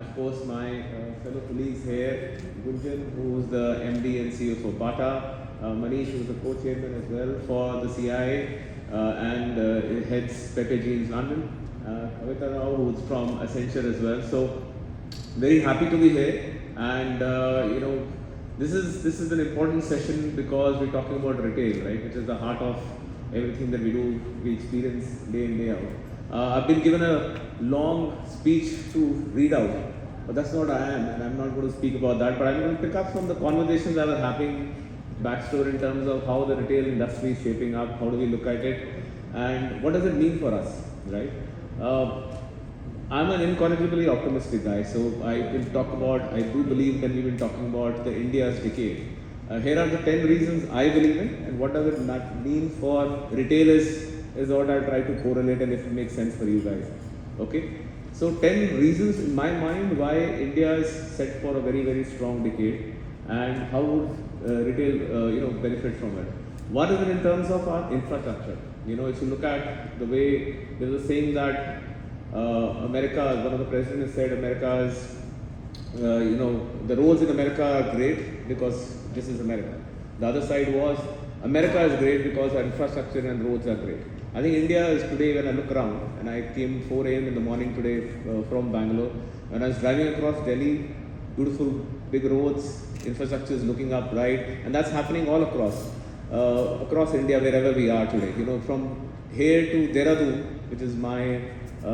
Of course, my fellow colleagues here, Gunjan, who's the MD and CEO for Bata, Manish, who's the co-chairman as well for the CII, and heads Pepe Jeans London, Kavita Rao, who's from Accenture as well. So, very happy to be here, and this is an important session because we're talking about retail, right, which is the heart of everything that we do, we experience day in, day out. I've been given a long speech to read out, but that's not what I am, and I'm not going to speak about that, but I'm going to pick up from the conversations that are happening backstory in terms of how the retail industry is shaping up, how do we look at it, and what does it mean for us, right? I'm an incorrigibly optimistic guy, so I do believe that we've been talking about the India's decade. Here are the 10 reasons I believe in, and what does it mean for retailers is what I'll try to correlate, and if it makes sense for you guys. Okay? So 10 reasons in my mind why India is set for a very, very strong decade, and how would retail benefit from it. One is in terms of our infrastructure. If you look at the way, there's a saying that America, one of the presidents said America is, the roads in America are great because this is America. The other side was America is great because our infrastructure and roads are great. I think India is today, when I look around, and I came 4 a.m. in the morning today from Bangalore, when I was driving across Delhi, beautiful big roads, infrastructure is looking up, right, and that's happening all across India, wherever we are today. From here to Dehradun, which is my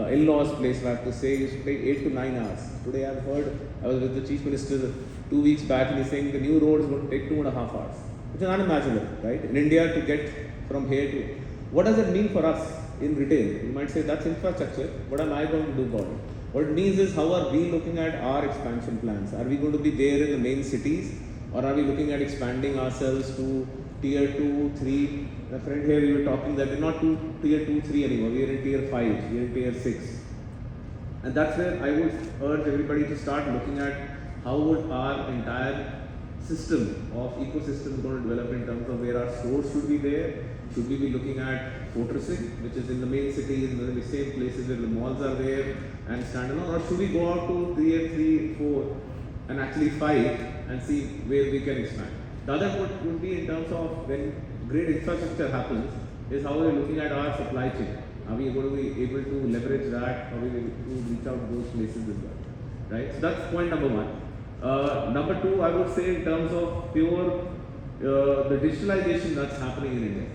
in-laws place, I have to say, used to take 8 to 9 hours. Today I've heard, I was with the Chief Minister 2 weeks back, and he's saying the new road is going to take 2.5 hours, which is unimaginable, right? In India, to get from here to, what does it mean for us in retail? You might say that's infrastructure. What am I going to do about it? What it means is, how are we looking at our expansion plans? Are we going to be there in the main cities, or are we looking at expanding ourselves to tier 2, 3? A friend here, we were talking that we're not tier 2, 3 anymore. We are in tier 5, we are in tier 6. And that's where I would urge everybody to start looking at how would our entire system of ecosystem going to develop in terms of where our stores should be there. Should we be looking at fortressing, which is in the main cities, in the same places where the malls are there and standalone, or should we go out to tier 3, 4 and actually 5 and see where we can expand? The other would be in terms of when great infrastructure happens, is how we're looking at our supply chain. Are we going to be able to leverage that? Are we able to reach out those places as well? Right? So that's point number one. Number two, I would say in terms of pure the digitalization that's happening in India.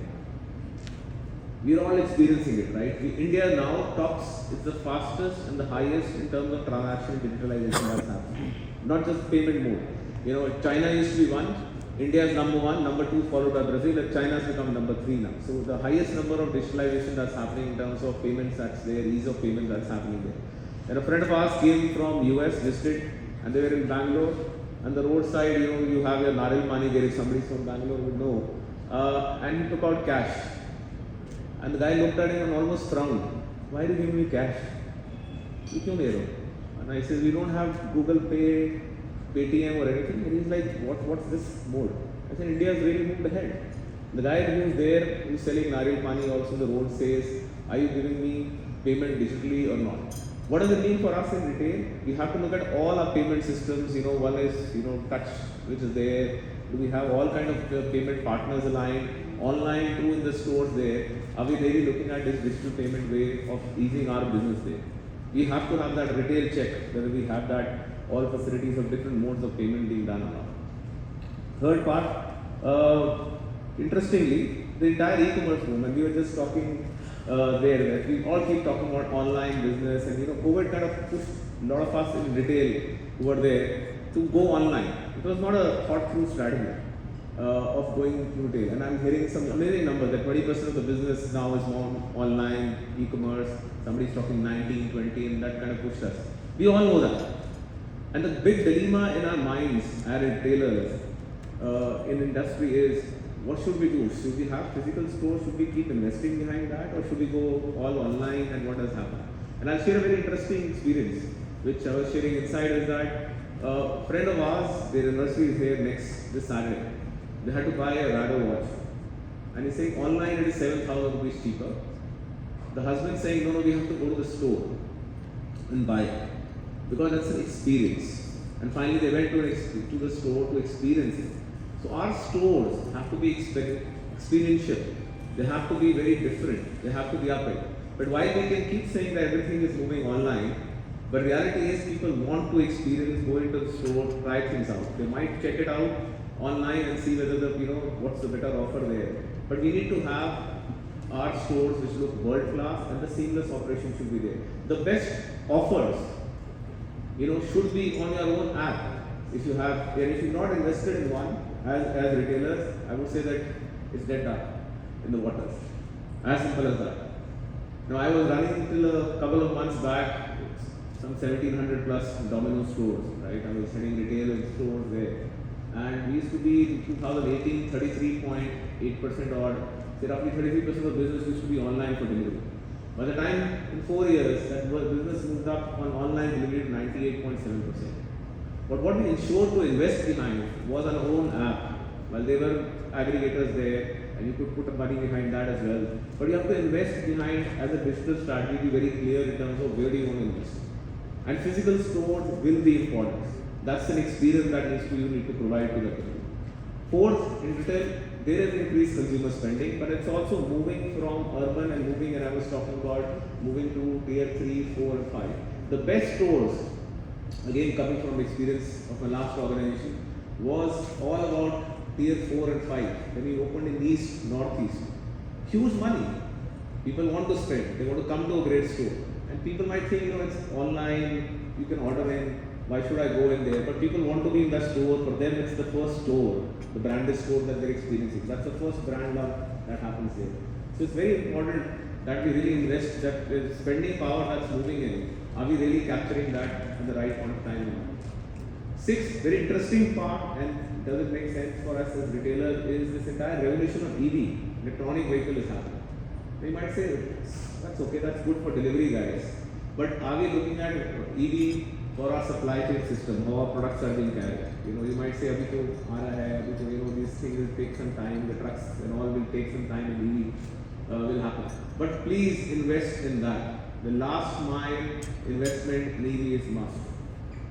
We're all experiencing it, right? India now tops, it's the fastest and the highest in terms of transaction digitalization that's happening. Not just payment mode. China used to be one, India is number one, number two followed by Brazil, and China has become number 3 now. So the highest number of digitalization that's happening in terms of payments that's there, ease of payment that's happening there. And a friend of ours came from US, listed, and they were in Bangalore, and the roadside, you have your Naril Pani there, if somebody from Bangalore would know, and he took out cash. And the guy looked at him and almost frowned. Why are you giving me cash? And I said, we don't have Google Pay, Paytm or anything. And he's like, what's this mode? I said, India has really moved ahead. The guy who's there, who's selling Naril Pani also, the road says, are you giving me payment digitally or not? What does it mean for us in retail? We have to look at all our payment systems. One is, touch, which is there. Do we have all kind of payment partners aligned? Online too, in the stores there. Are we really looking at this digital payment way of easing our business there? We have to have that retail check, whether we have that all facilities of different modes of payment being done or not. Third part, interestingly, the entire e-commerce movement, we were just talking there, that we all keep talking about online business, and COVID kind of pushed a lot of us in retail who were there to go online. It was not a thought through strategy of going to retail, and I'm hearing some amazing numbers that 20% of the business now is more online, e-commerce, somebody's talking 19, 20, and that kind of pushed us. We all know that. And the big dilemma in our minds as retailers in industry is, what should we do? Should we have physical stores? Should we keep investing behind that? Or should we go all online, and what does happen? And I'll share a very interesting experience, which I was sharing inside, is that a friend of ours, their anniversary is here this Saturday. They had to buy a Rado watch. And he's saying online it is 7,000 rupees cheaper. The husband saying, no, we have to go to the store and buy it. because it's an experience. And finally, they went to the store to experience it. So our stores have to be experiential. They have to be very different. They have to be upright. But while we can keep saying that everything is moving online, but reality is people want to experience, go into the store, try things out. They might check it out online and see whether what's the better offer there. But we need to have our stores which look world class, and the seamless operation should be there. The best offers, should be on your own app. If you're not invested in one as retailers, I would say that it's dead dark in the waters. As simple as that. Now I was running till a couple of months back some 1700 plus Domino stores, right? I was selling retail in stores there. And we used to be in 2018 33.8% odd. Say roughly 33% of the business used to be online for delivery. By the time in 4 years, that business moved up on online delivery to 98.7%. But what we ensured to invest behind was our own app. While there were aggregators there, and you could put money behind that as well. But you have to invest behind, as a digital strategy, be very clear in terms of where do you want to invest. And physical stores will be important. That's an experience that you need to provide to the customer. Fourth, in retail, there is increased consumer spending, but it's also moving from urban and I was talking about moving to tier 3, 4 and 5. The best stores, again coming from experience of my last organization, was all about tier 4 and 5. When we opened in East, Northeast, huge money. People want to spend, they want to come to a great store. And people might think, it's online, you can order in, why should I go in there? But people want to be in that store. For them, it's the first store, the branded store that they're experiencing. That's the first brand love that happens there. So it's very important that we really invest, that spending power that's moving in, are we really capturing that at the right point of time? Sixth, very interesting part, and does it make sense for us as retailers, is this entire revolution of EV, electronic vehicle is happening. You might say, that's okay, that's good for delivery guys. But are we looking at EV for our supply chain system, how our products are being carried? You might say, abhi to aa raha hai, abhi to, these things will take some time, the trucks and all will take some time, and EV will happen. But please invest in that. The last mile investment in EV is must.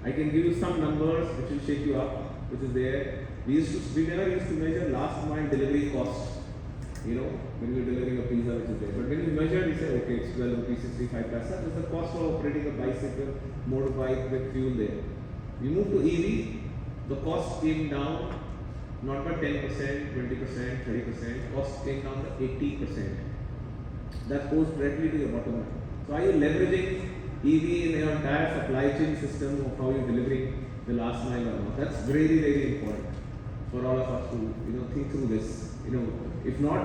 I can give you some numbers which will shake you up, which is there. We never used to measure last mile delivery cost. When you're delivering a pizza, which is there. But when you measure, we say, okay, it's 12 rupees, 65 paisa. That's the cost of operating a bicycle, motorbike with fuel there. We moved to EV, the cost came down not by 10%, 20%, 30%. Cost came down to 80%. That goes directly to your bottom line. So are you leveraging EV in your entire supply chain system of how you're delivering the last mile or not? That's very, very important for all of us to think through this. If not,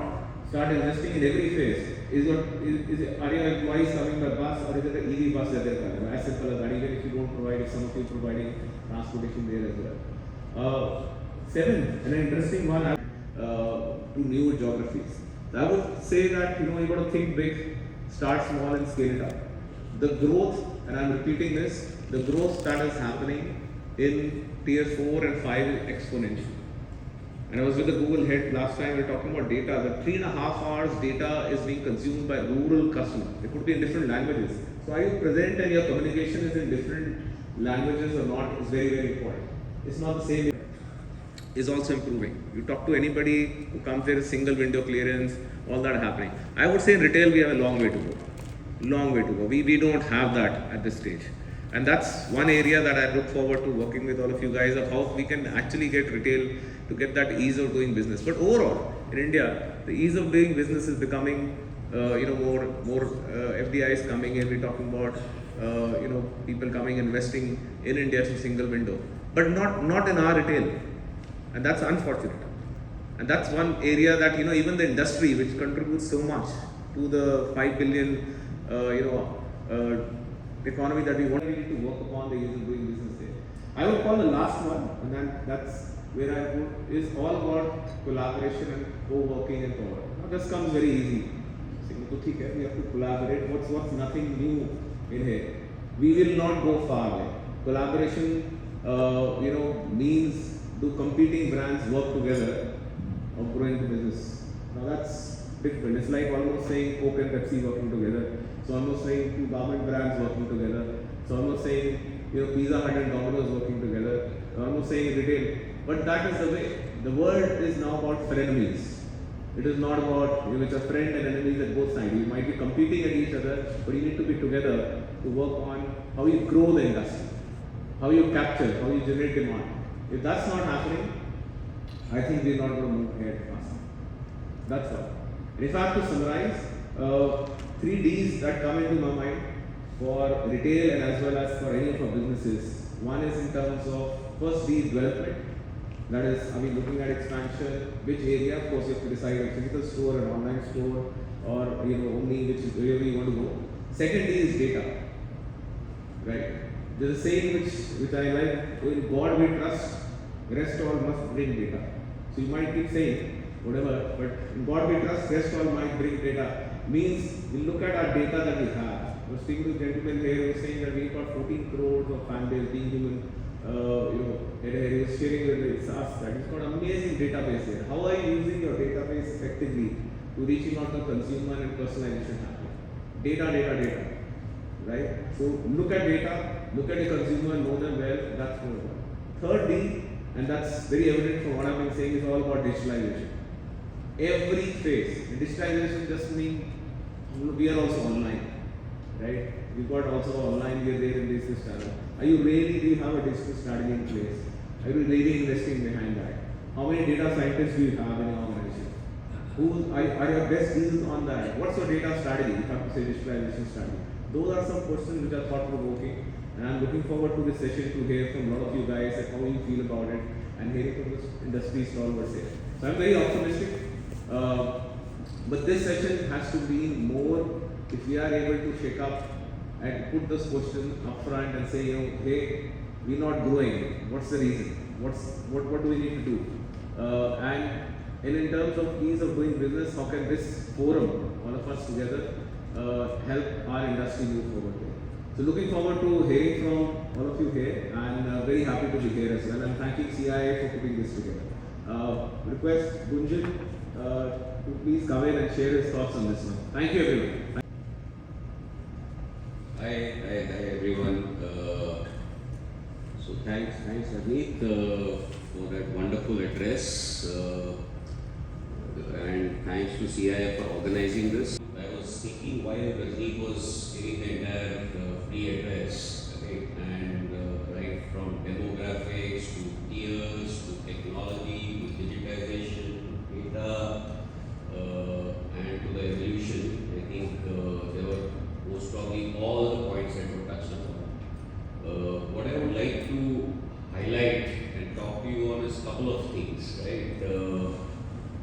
start investing in every phase. Are your employees coming by bus, or is it an EV bus that they're coming? As simple as that. Even if you don't provide, if some of you providing transportation there as well. Seventh, an interesting one, to new geographies. I would say that you got to think big, start small and scale it up. The growth, and I'm repeating this, the growth that is happening in tier 4 and 5 is exponential. And I was with the Google head last time, we were talking about data. The 3.5 hours data is being consumed by rural customers. It could be in different languages. So are you present and your communication is in different languages or not is very, very important. It's not the same. Is also improving. You talk to anybody who comes there, single window clearance, all that happening. I would say in retail we have a long way to go. Long way to go. We don't have that at this stage. And that's one area that I look forward to working with all of you guys of how we can actually get retail to get that ease of doing business. But overall, in India, the ease of doing business is becoming, more FDIs coming in. We're talking about, people coming investing in India through single window, but not in our retail, and that's unfortunate. And that's one area that even the industry, which contributes so much to the 5 billion, economy that we want to work upon the ease of doing business there. I would call the last one, and then that's where I put, is all about collaboration and co-working and co-work. Now this comes very easy. We have to collaborate. What's nothing new in here? We will not go far away. Collaboration, means do competing brands work together or growing the business. Now that's different. It's like almost saying Coke and Pepsi working together. So almost saying two garment brands working together. So almost saying Pizza Hut and Domino's working together. I'm not saying retail, but that is the way. The world is now about frenemies. It is not about, it's a friend and enemies at both sides. You might be competing at each other, but you need to be together to work on how you grow the industry, how you capture, how you generate demand. If that's not happening, I think we're not going to move ahead fast. That's all. And if I have to summarize, 3 Ds that come into my mind for retail and as well as for any of our businesses. One is in terms of first D, development. That is, are we looking at expansion? Which area? Of course, you have to decide a physical store, an online store, or Omni, which is wherever you want to go. Second D is data. Right? There's a saying which I like: in God we trust, rest all must bring data. So you might keep saying whatever, but in God we trust, rest all might bring data. Means we look at our data that we have. I was speaking to a gentleman here who was saying that we've got 14 crores of fan base being human. He was sharing with us that he's got an amazing database here. How are you using your database effectively to reaching out to consumer and personalization happening? Data, right? So look at data, look at the consumer, know them well. That's number one. Third D, and that's very evident from what I've been saying, is all about digitalization. Every phase. Digitalization just means we are also online, right? We've got also online, we are there in this channel. Do you have a digital strategy in place? Are you really investing behind that? How many data scientists do you have in your organization? Who are your best deals on that? What's your data strategy? If I have to say digitalization strategy. Those are some questions which are thought-provoking, and I'm looking forward to this session to hear from a lot of you guys and how you feel about it, and hearing from this industry stalwarts here. So I'm very optimistic, but this session has to be more if we are able to shake up and put this question up front and say, hey, we're not growing. What's the reason? What do we need to do? And in terms of ease of doing business, how can this forum, all of us together, help our industry move forward? So looking forward to hearing from all of you here, and very happy to be here as well. And thanking CII for putting this together. Request Gunjan to please come in and share his thoughts on this one. Thank you, everyone. Hi everyone. So thanks Amit for that wonderful address, and thanks to CII for organizing this. I was thinking while Rajni was giving the entire free address, right? And right from demographics to tiers to technology to digitization, data, and to the evolution, I think there were most probably all the points that were touched upon. What I would like to highlight and talk to you on is a couple of things, right?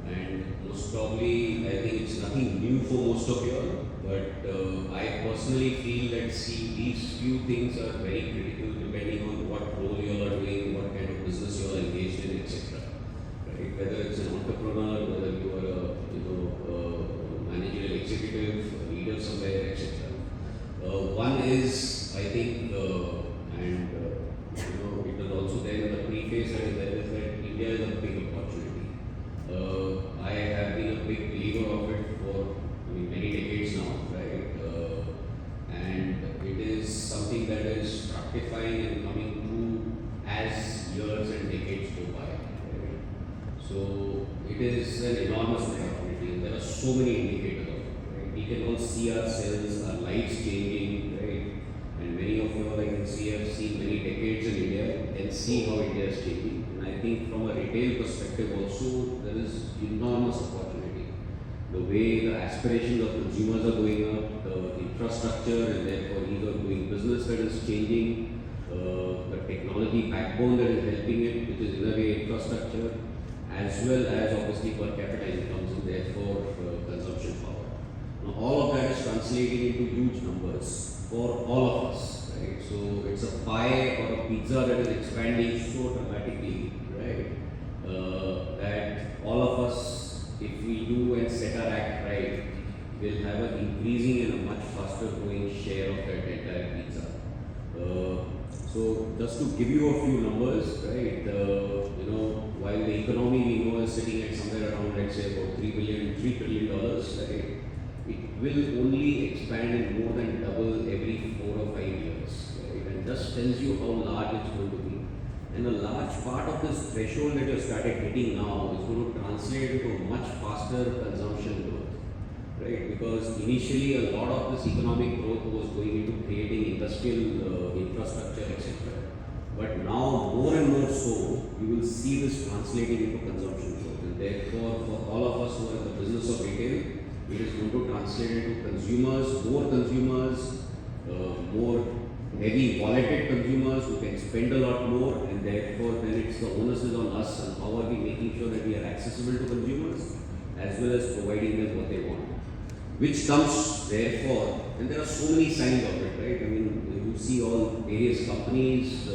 And most probably, I think it's nothing new for most of you all, but I personally feel that these few things are very critical depending on what role you all are doing, what kind of business you are engaged in, etc. Right? Whether it's an entrepreneur, whether you are a managerial executive, a leader somewhere, etc. One is, I think, and it was also there in the preface that is that India is a big opportunity. I have been a big believer of it for many decades now, right? And it is something that is fructifying and coming through as years and decades go by. Right? So it is an enormous opportunity, and there are so many indicators of it. Right? We can all see ourselves, our lives changing, right? And many of you all, I can see, have seen many decades in India and see how India is changing. And I think from a retail perspective also, there is enormous opportunity. The way the aspirations of consumers are going up, the infrastructure and therefore ease of doing business that is changing, the technology backbone that is helping it, which is in a way infrastructure, as well as obviously per capita incomes and therefore consumption power. Now, all of that is translating into huge numbers for all of us, right? So it's a pie or a pizza that is expanding so dramatically, right? That all of us, if we do and set our act right, will have an increasing and a much faster growing share of that entire pizza. So just to give you a few numbers, right? While the economy we know is sitting at somewhere around, let's say, about $3 trillion, right? It will only expand and more than double every 4 or 5 years. Right? And just tells you how large it's going to be. And a large part of this threshold that you started hitting now is going to translate into a much faster consumption growth, right? Because initially a lot of this economic growth was going into creating industrial infrastructure, etc. But now more and more so, you will see this translating into consumption growth. And therefore, for all of us who are in the business of retail, it is going to translate into consumers, more heavy walleted consumers who can spend a lot more, and therefore then it's the onus is on us and how are we making sure that we are accessible to consumers as well as providing them what they want. Which comes therefore, and there are so many signs of it, right? I mean, you see all various companies,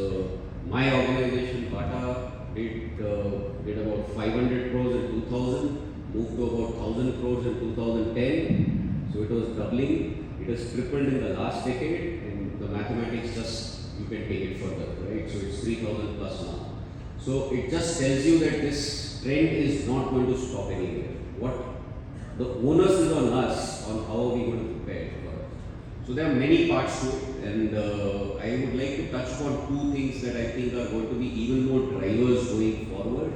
my organization, Bata, did about 500 crores in 2000, moved to about 1000 crores in 2010, so it was doubling. It has tripled in the last decade, and the mathematics just, you can take it further, right? So it's 3000 plus now. So it just tells you that this trend is not going to stop anywhere. What the onus is on us on how are we going to prepare for it. So there are many parts to it, and I would like to touch upon two things that I think are going to be even more drivers going forward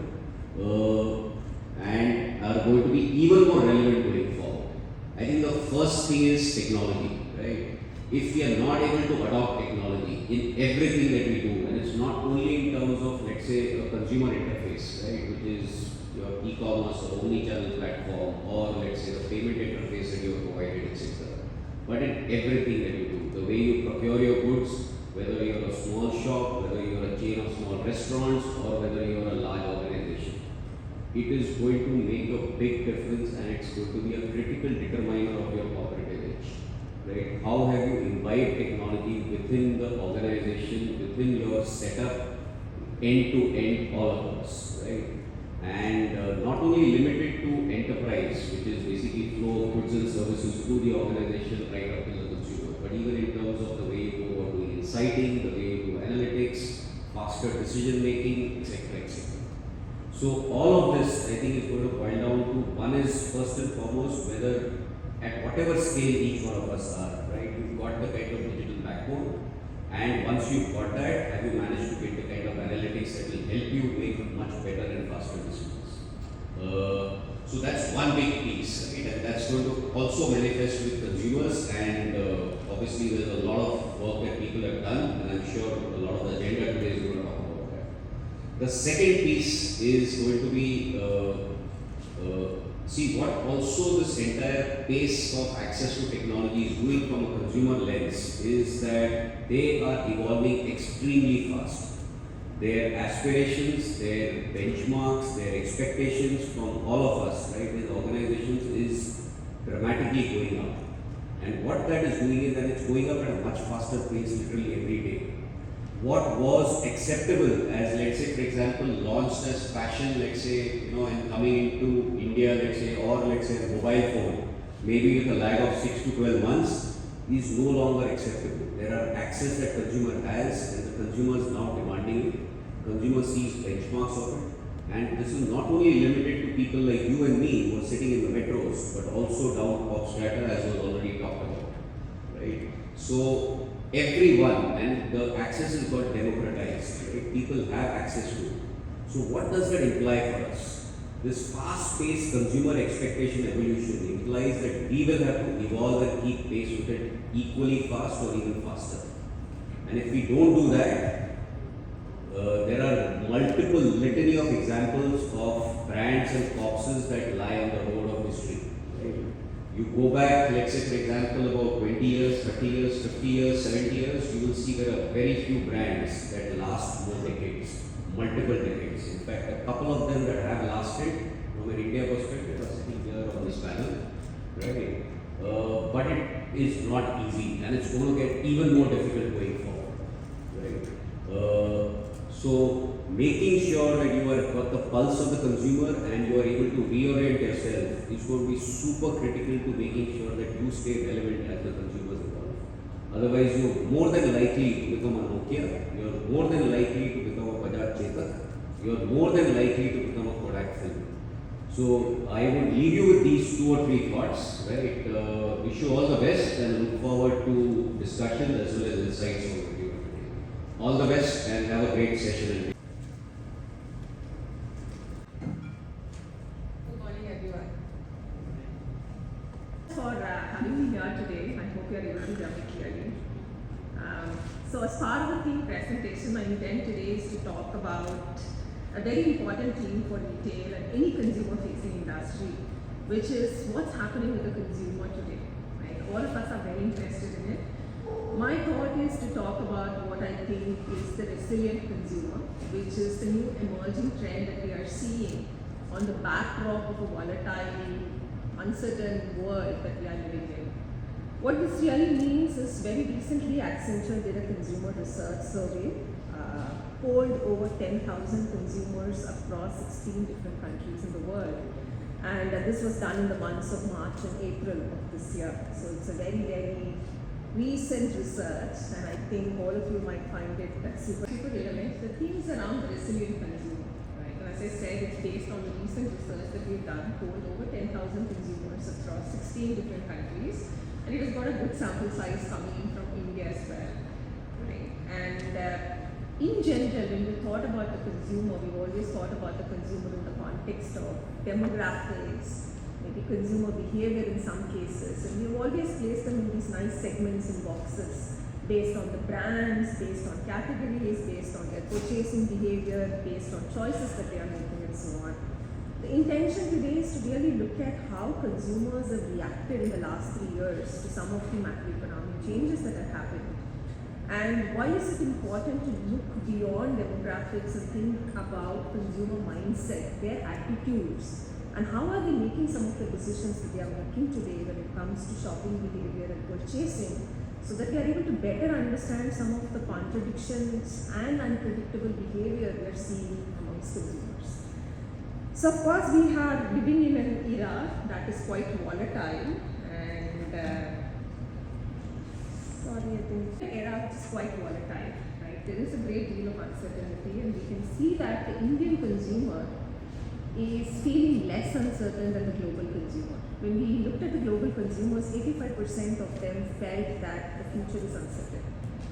and are going to be even more relevant going forward. I think the first thing is technology, right? If we are not able to adopt technology in everything that we do, and it's not only in terms of, let's say, a consumer interface, right, which is your e-commerce or omni-channel platform, or let's say the payment interface that you have provided, etc. But in everything that you do, the way you procure your goods, whether you're a small shop, whether you're a chain of small restaurants, or whether you're a large organization, it is going to make a big difference, and it's going to be a critical determiner of your competitive edge, right? How have you imbibed technology within the organization, within your setup, end to end, all across, right? And not only limited to enterprise, which is basically flow of goods and services through the organization right up to the consumer, but even in terms of the way you go about doing inciting, the way you do analytics, faster decision making, etc., etc. So all of this, I think, is going to boil down to one is first and foremost whether at whatever scale each one of us are, right? You've got the kind of digital backbone, and once you've got that, have you managed to get the kind of analytics that will help you make much better and faster decisions? So that's one big piece, right? And that's going to also manifest with consumers, and obviously there's a lot of work that people have done, and I'm sure a lot of the agenda today is going to talk about that. The second piece is going to be see what also this entire pace of access to technology is doing from a consumer lens is that they are evolving extremely fast. Their aspirations, their benchmarks, their expectations from all of us, right, as organizations is dramatically going up. And what that is doing is that it's going up at a much faster pace literally every day. What was acceptable as, let's say, for example, launched as fashion, let's say, and coming into India, let's say, or let's say a mobile phone, maybe with a lag of 6 to 12 months, is no longer acceptable. There are access that consumer has, and the consumer is now demanding it. Consumer sees benchmarks of it, and this is not only limited to people like you and me who are sitting in the metros, but also down pop strata, as was already talked about, right? So everyone, and the access is got democratized, right? People have access to it. So what does that imply for us? This fast-paced consumer expectation evolution implies that we will have to evolve and keep pace with it equally fast or even faster. And if we don't do that, there are multiple litany of examples of brands and corpses that lie on the road of history. Right? You go back, let's say for example, about 20 years, 30 years, 50 years, 70 years, you will see there are very few brands that last more decades, multiple decades. In fact, a couple of them that have lasted from an India perspective are sitting here on this panel, right? But it is not easy, and it's going to get even more difficult going forward, right? So making sure that you are got the pulse of the consumer and you are able to reorient yourself is going to be super critical to making sure that you stay relevant as the consumers evolve. Otherwise, you're more than likely to become a Nokia, you're more than likely to become a Bajaj Chetak, you're more than likely to become a Kodak film. So I would leave you with these 2 or 3 thoughts, right? Wish you all the best and look forward to discussion as well as insights over you today. All the best and have a great session. Good morning, everyone. For having me here today. I hope you are able to hear me clearly. So as part of the theme presentation, my intent today is to talk about a very important theme for retail and any consumer-facing industry, which is what's happening with the consumer today. Right? All of us are very interested in it. My thought is to talk about what I think is the resilient consumer, which is the new emerging trend that we are seeing on the backdrop of a volatile, uncertain world that we are living in. What this really means is very recently Accenture did a consumer research survey, polled over 10,000 consumers across 16 different countries in the world. And this was done in the months of March and April of this year. So it's a very, very recent research, and I think all of you might find it super relevant. The themes around the resilient consumer, right? And as I said, it's based on the recent research that we've done, polled over 10,000 consumers across 16 different countries. And it has got a good sample size coming in from India as well. Right? And in general, when we thought about the consumer, we've always thought about the consumer in the context of demographics, maybe consumer behavior in some cases, and we've always placed them in these nice segments and boxes based on the brands, based on categories, based on their purchasing behavior, based on choices that they are making and so on. The intention today is to really look at how consumers have reacted in the last 3 years to some of the macroeconomic changes that have happened. And why is it important to look beyond demographics and think about consumer mindset, their attitudes, and how are they making some of the decisions that they are making today when it comes to shopping behavior and purchasing, so that we are able to better understand some of the contradictions and unpredictable behavior we are seeing amongst consumers. So of course we are living in an era that is quite volatile, and the era is quite volatile, right? There is a great deal of uncertainty, and we can see that the Indian consumer is feeling less uncertain than the global consumer. When we looked at the global consumers, 85% of them felt that the future is uncertain.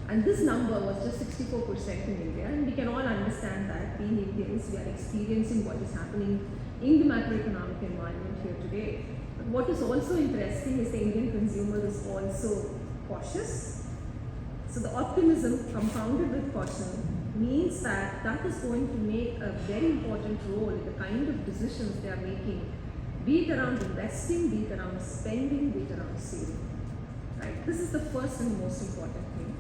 And this number was just 64% in India, and we can all understand that being Indians, we are experiencing what is happening in the macroeconomic environment here today. But what is also interesting is the Indian consumer is also cautious. So the optimism compounded with caution means that that is going to make a very important role in the kind of decisions they are making, be it around investing, be it around spending, be it around saving. Right? This is the first and most important thing.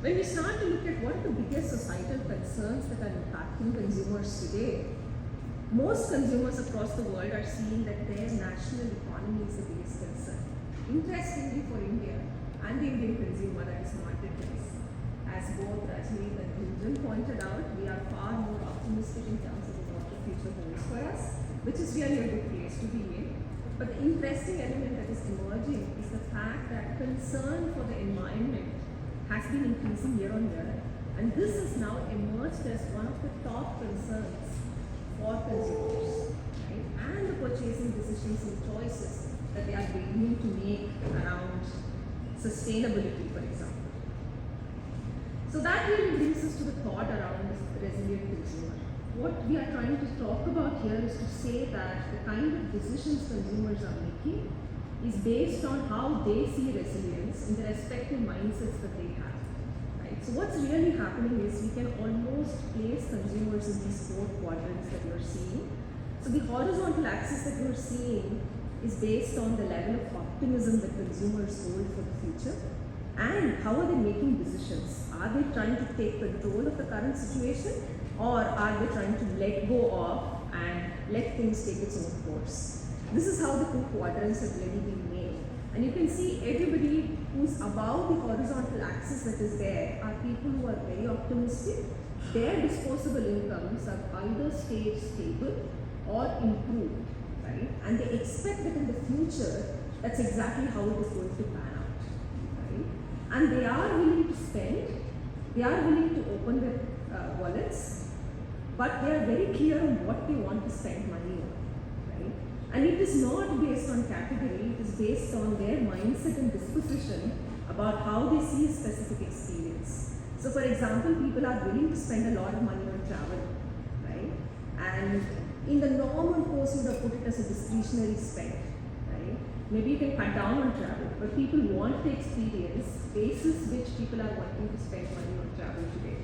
When we start to look at what are the biggest societal concerns that are impacting consumers today, most consumers across the world are seeing that their national economy is the biggest concern. Interestingly for India and the Indian consumer, that is not the case. As both Rajneet and Gunjan pointed out, we are far more optimistic in terms of what the future holds for us, which is really a good place to be in. But the interesting element that is emerging is the fact that concern for the environment has been increasing year on year, and this has now emerged as one of the top concerns for consumers, right? And the purchasing decisions and choices that they are beginning to make around sustainability, for example. So that really brings us to the thought around the resilient consumer. What we are trying to talk about here is to say that the kind of decisions consumers are making is based on how they see resilience in the respective mindsets that they have. Right? So what's really happening is we can almost place consumers in these 4 quadrants that you're seeing. So the horizontal axis that you're seeing is based on the level of optimism that consumers hold for the future, and how are they making decisions. Are they trying to take control of the current situation, or are they trying to let go of and let things take its own course? This is how the 2 quadrants have really been made. And you can see everybody who's above the horizontal axis that is there are people who are very optimistic. Their disposable incomes have either stayed stable or improved, right? And they expect that in the future, that's exactly how it is going to pan out, right? And they are willing to spend, they are willing to open their wallets, but they are very clear on what they want to spend money on, right? And it is not based on category, it is based on their mindset and disposition about how they see a specific experience. So for example, people are willing to spend a lot of money on travel, right? And in the normal course, you would have put it as a discretionary spend, right? Maybe you can cut down on travel, but people want the experience basis which people are wanting to spend money on travel today,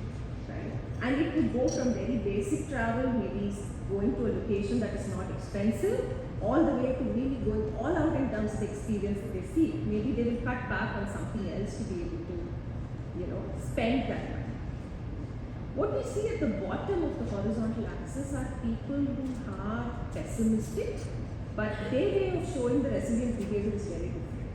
right? And it could go from very basic travel, maybe going to a location that is not expensive, all the way to really going all out in terms of the experience that they see. Maybe they will cut back on something else to be able to, spend that money. What we see at the bottom of the horizontal axis are people who are pessimistic, but their way of showing the resilient behavior is very different.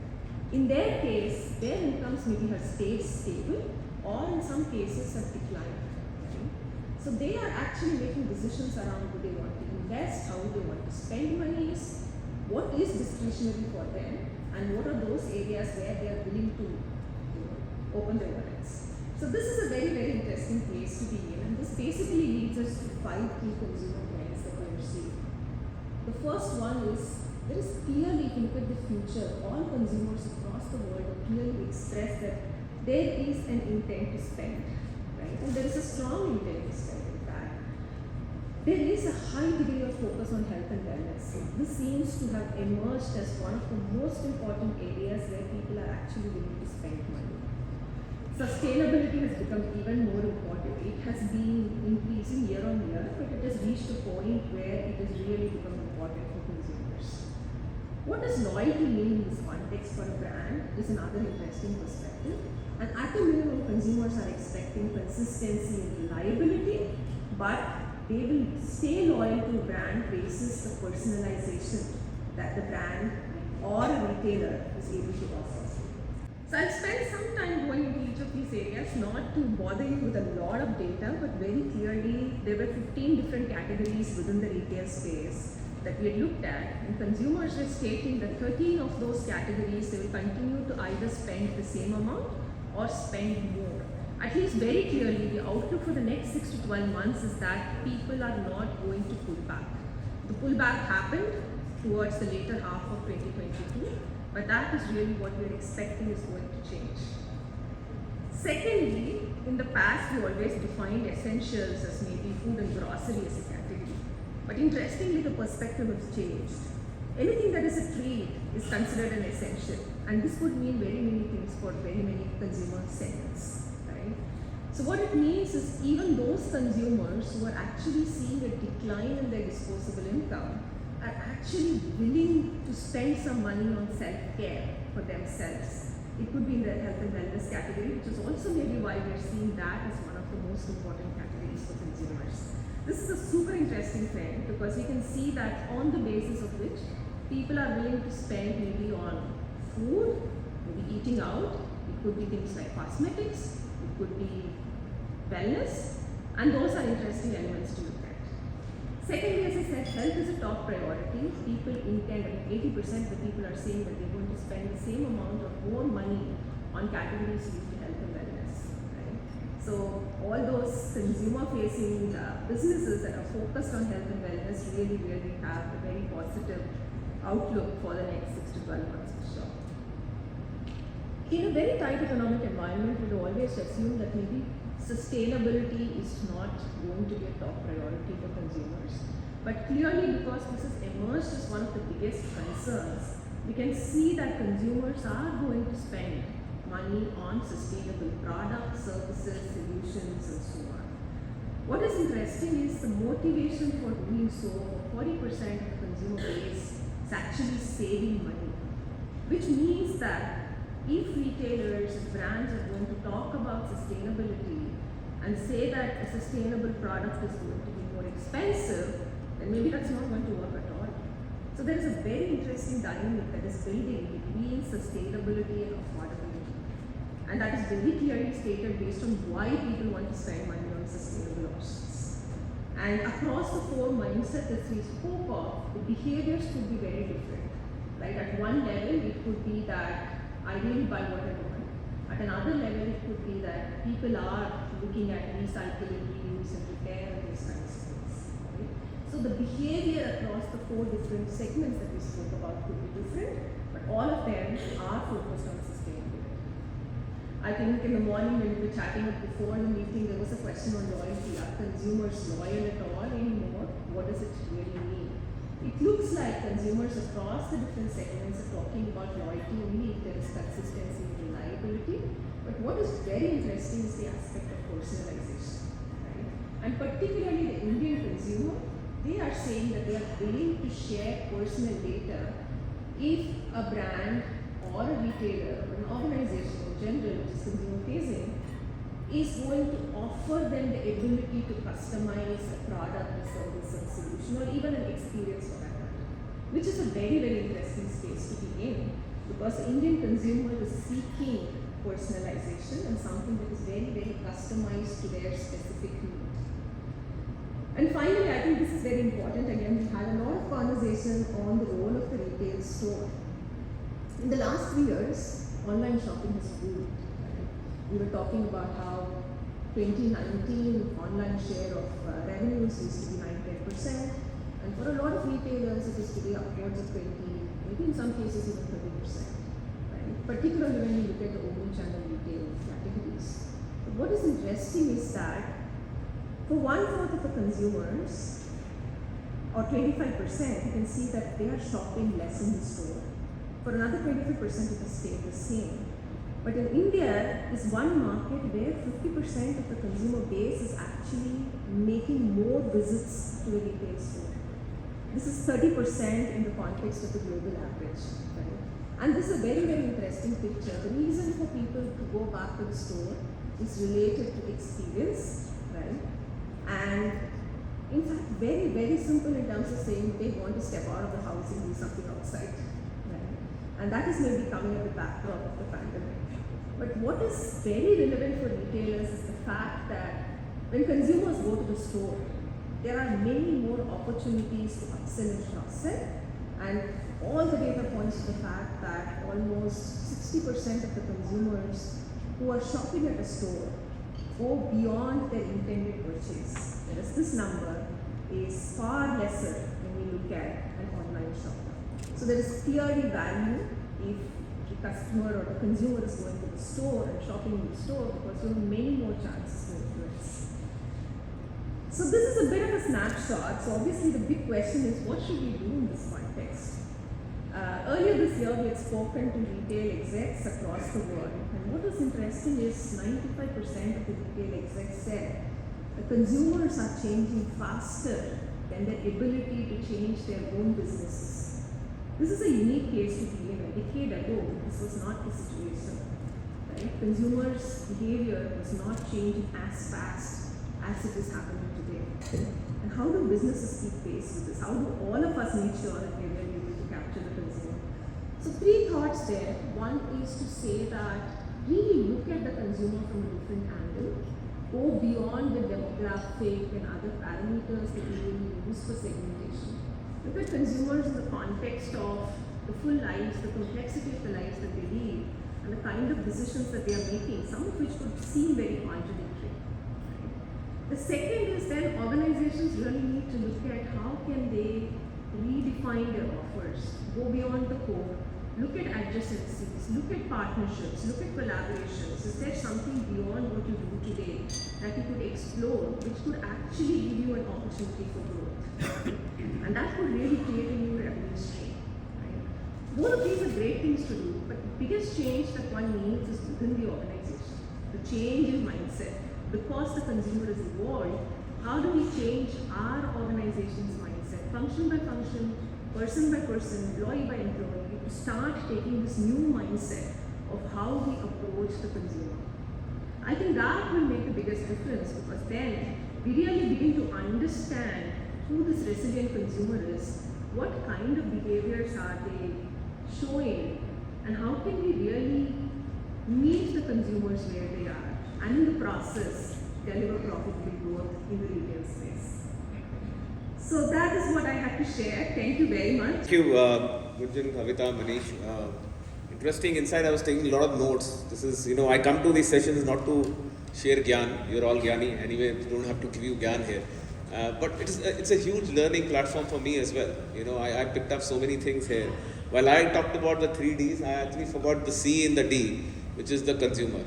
In their case, their incomes maybe have stayed stable or in some cases have declined. Right? So they are actually making decisions around who they want to invest, how they want to spend monies, what is discretionary for them, and what are those areas where they are willing to open their wallets. So this is a very, very interesting place to be in, and this basically leads us to 5 key consumer trends that we are seeing. The first one is, there is clearly, if you look at the future, all consumers across the world have clearly expressed that there is an intent to spend, right? And there is a strong intent to spend, in fact. There is a high degree of focus on health and wellness. This seems to have emerged as one of the most important areas where people are actually willing to spend money. Sustainability has become even more important. It has been increasing year on year, but it has reached a point where it has really become important for consumers. What does loyalty mean in this context for a brand is another interesting perspective. And at a minimum, consumers are expecting consistency and reliability, but they will stay loyal to a brand basis the personalization that the brand or a retailer is able to offer. So I'll spend some time going into each of these areas, not to bother you with a lot of data, but very clearly there were 15 different categories within the retail space that we had looked at, and consumers were stating that 13 of those categories they will continue to either spend the same amount or spend more. At least very clearly, the outlook for the next 6 to 12 months is that people are not going to pull back. The pullback happened towards the later half of 2022. But that is really what we are expecting is going to change. Secondly, in the past we always defined essentials as maybe food and grocery as a category. But interestingly, the perspective has changed. Anything that is a treat is considered an essential, and this could mean very many things for very many consumer segments, right? So what it means is even those consumers who are actually seeing a decline in their disposable income are actually willing to spend some money on self-care for themselves. It could be in the health and wellness category, which is also maybe why we're seeing that as one of the most important categories for consumers. This is a super interesting trend because we can see that on the basis of which people are willing to spend maybe on food, maybe eating out, it could be things like cosmetics, it could be wellness, and those are interesting elements to look at. Secondly, as I said, health is a top priority. People intend, 80% of the people are saying that they're going to spend the same amount or more money on categories linked to health and wellness. Right? So all those consumer-facing businesses that are focused on health and wellness really have a very positive outlook for the next 6 to 12 months for sure. In a very tight economic environment, we would always assume that maybe sustainability is not going to be a top priority for consumers. But clearly, because this has emerged as one of the biggest concerns, we can see that consumers are going to spend money on sustainable products, services, solutions, and so on. What is interesting is the motivation for doing so for 40% of the consumer base is actually saving money, which means that if retailers and brands are going to talk about sustainability and say that a sustainable product is going to be more expensive, then maybe that's not going to work at all. So there is a very interesting dynamic that is building between sustainability and affordability. And that is very clearly stated based on why people want to spend money on sustainable options. And across the 4 mindsets that we spoke of, the behaviors could be very different. Right? At one level, it could be that I really buy what I want. At another level, it could be that people are looking at recycling, reuse, and repair and these kinds of things. Right? So the behavior across the 4 different segments that we spoke about could be different, but all of them are focused on sustainability. I think in the morning when we were chatting before the meeting, there was a question on loyalty. Are consumers loyal at all anymore? What does it really mean? It looks like consumers across the different segments are talking about loyalty only if there is consistency and reliability. But what is very interesting is the aspect of personalization, right? And particularly the Indian consumer, they are saying that they are willing to share personal data if a brand or a retailer or an organization in general, which is consumer facing, is going to offer them the ability to customize a product, a service, or a solution, or even an experience for that matter, which is a very, very interesting space to be in, because the Indian consumer is seeking personalization and something that is very, very customized to their specific need. And finally, I think this is very important. Again, we had a lot of conversation on the role of the retail store. In the last 3 years, online shopping has boomed. We were talking about how 2019 online share of revenues used to be 9-10%, and for a lot of retailers, it is today upwards of 20, maybe in some cases even 30%. Right? Particularly when you look at the omni-channel retail categories. But what is interesting is that for 1/4 of the consumers, or 25%, you can see that they are shopping less in the store. For another 25%, it has stayed the same. But in India is one market where 50% of the consumer base is actually making more visits to the retail store. This is 30% in the context of the global average. Right? And this is a very, very interesting picture. The reason for people to go back to the store is related to experience, right? And in fact, very, very simple in terms of saying they want to step out of the house and do something outside. Right? And that is maybe coming at the backdrop of the pandemic. But what is very relevant for retailers is the fact that when consumers go to the store, there are many more opportunities to upsell and cross-sell, and all the data points to the fact that almost 60% of the consumers who are shopping at a store go beyond their intended purchase, whereas this number is far lesser when we look at an online shopper. So there is clearly value if the customer or the consumer is going to the store and shopping in the store, because you have many more chances to influence. So this is a bit of a snapshot. So obviously the big question is, what should we do in this context? Earlier this year, we had spoken to retail execs across the world, and what was interesting is 95% of the retail execs said the consumers are changing faster than their ability to change their own businesses. This is a unique case to be in. A decade ago, this was not the situation. Right? Consumers' behavior was not changing as fast as it is happening today. And how do businesses keep pace with this? How do all of us make sure that we are really able to capture the consumer? So 3 thoughts there. One is to say that really look at the consumer from a different angle, go beyond the demographic and other parameters that we really use for segmentation. Look at consumers in the context of the full lives, the complexity of the lives that they lead, and the kind of decisions that they are making, some of which could seem very contradictory. The second is then organizations really need to look at how can they redefine their offers, go beyond the core, look at adjacencies, look at partnerships, look at collaborations. Is there something beyond what you do today that you could explore, which could actually give you an opportunity for growth? And that could really create a new revenue stream. Right? Both of these are great things to do, but the biggest change that one needs is within the organization. The change in mindset. Because the consumer is evolved, how do we change our organization's mindset, function by function, person by person, employee by employee, to start taking this new mindset of how we approach the consumer? I think that will make the biggest difference, because then we really begin to understand who this resilient consumer is, what kind of behaviors are they showing, and how can we really meet the consumers where they are, and in the process deliver profitable growth in the retail space. So that is what I had to share. Thank you very much. Thank you, Gunjan, Kavita, Manish. Interesting insight. I was taking a lot of notes. This is, I come to these sessions not to share gyan. You're all gyani. Anyway, we don't have to give you gyan here. But it's a huge learning platform for me as well. I picked up so many things here. While I talked about the 3 Ds, I actually forgot the C in the D, which is the consumer.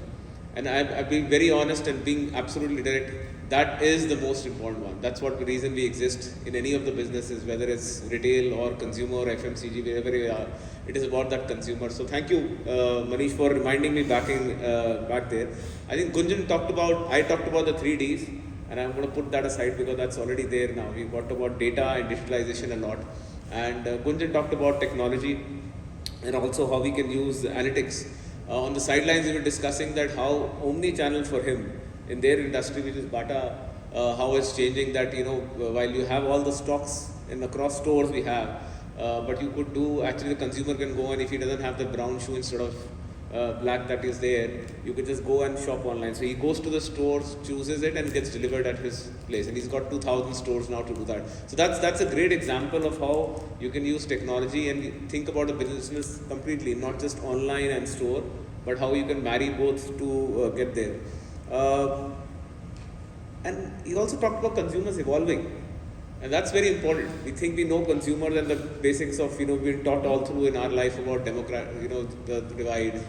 And I've been very honest and being absolutely direct. That is the most important one. That's what the reason we exist in any of the businesses, whether it's retail or consumer or FMCG, wherever we are. It is about that consumer. So thank you, Manish, for reminding me back there. I think Gunjan I talked about the 3Ds, and I'm going to put that aside because that's already there now. We talked about data and digitalization a lot, and Gunjan talked about technology and also how we can use analytics. On the sidelines, we were discussing that how omni-channel for him in their industry, which is Bata, how it's changing that, while you have all the stocks in across stores we have, but you could do, actually the consumer can go, and if he doesn't have the brown shoe instead of black that is there, you could just go and shop online. So he goes to the stores, chooses it, and gets delivered at his place. And he's got 2,000 stores now to do that. So that's a great example of how you can use technology and think about a business completely, not just online and store, but how you can marry both to get there. And he also talked about consumers evolving. And that's very important. We think we know consumers and the basics of, we've been taught all through in our life about the divide,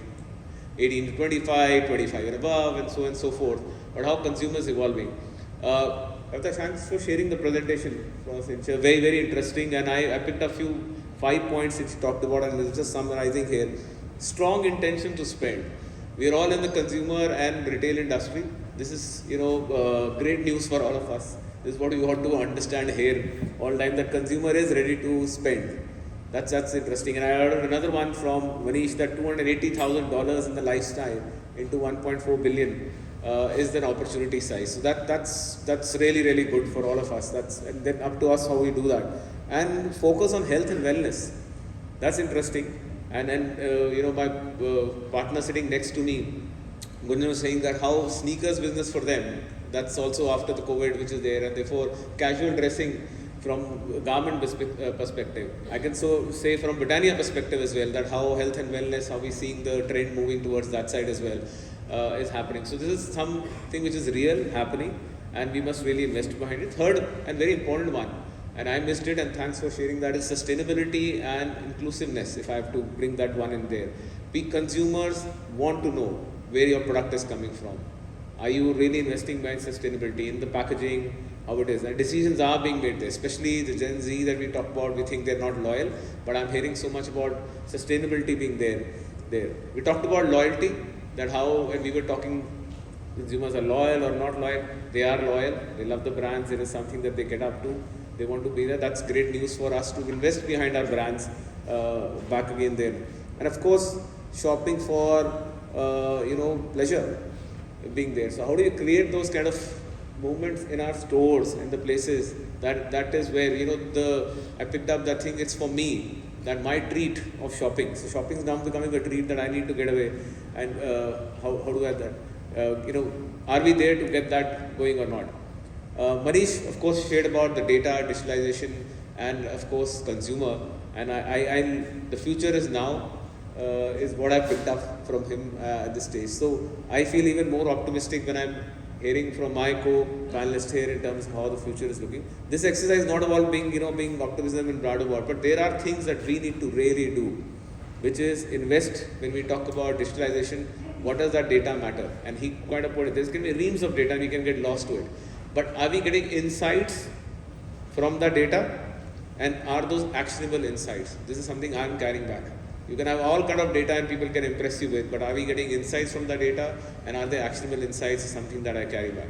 18 to 25, 25 and above, and so forth. But how consumers evolving. Avita, thanks for sharing the presentation. It's very, very interesting. And I picked a 5 points which you talked about, and it's just summarizing here. Strong intention to spend. We are all in the consumer and retail industry. This is, great news for all of us. This is what we want to understand here all the time, that consumer is ready to spend. That's interesting. And I heard another one from Manish that $280,000 in the lifestyle into 1.4 billion is an opportunity size. So that's really, really good for all of us. And then up to us how we do that. And focus on health and wellness. That's interesting. And my partner sitting next to me, Gunjan, was saying that how sneakers business for them, that's also after the COVID which is there, and therefore casual dressing from garment perspective. I can so say from Britannia perspective as well, that how health and wellness, how we seeing the trend moving towards that side as well is happening. So this is something which is real happening, and we must really invest behind it. Third and very important one, and I missed it, and thanks for sharing that, is sustainability and inclusiveness, if I have to bring that one in there. We consumers want to know where your product is coming from. Are you really investing behind sustainability in the packaging, how it is? And decisions are being made there, especially the Gen Z that we talk about. We think they're not loyal, but I'm hearing so much about sustainability being there. We talked about loyalty, that how, when we were talking, consumers are loyal or not loyal. They are loyal. They love the brands. It is something that they get up to. They want to be there. That's great news for us to invest behind our brands back again there. And of course, shopping for pleasure being there. So how do you create those kind of movements in our stores and the places that is where I picked up that thing, it's for me, that my treat of shopping. So shopping is now becoming a treat that I need to get away. And how do I do that? Are we there to get that going or not? Manish, of course, shared about the data, digitalization, and of course consumer. And the future is now. Is what I picked up from him at this stage. So I feel even more optimistic when I'm hearing from my co-panelists here in terms of how the future is looking. This exercise is not about being optimism and proud about, but there are things that we need to really do, which is invest. When we talk about digitalization, what does that data matter? And he kind of put it, there's going to be reams of data and we can get lost to it. But are we getting insights from the data? And are those actionable insights? This is something I'm carrying back. You can have all kind of data and people can impress you with, but are we getting insights from the data, and are they actionable insights? Is something that I carry back.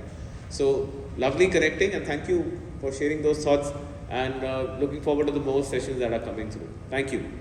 So lovely connecting, and thank you for sharing those thoughts, and looking forward to the more sessions that are coming through. Thank you.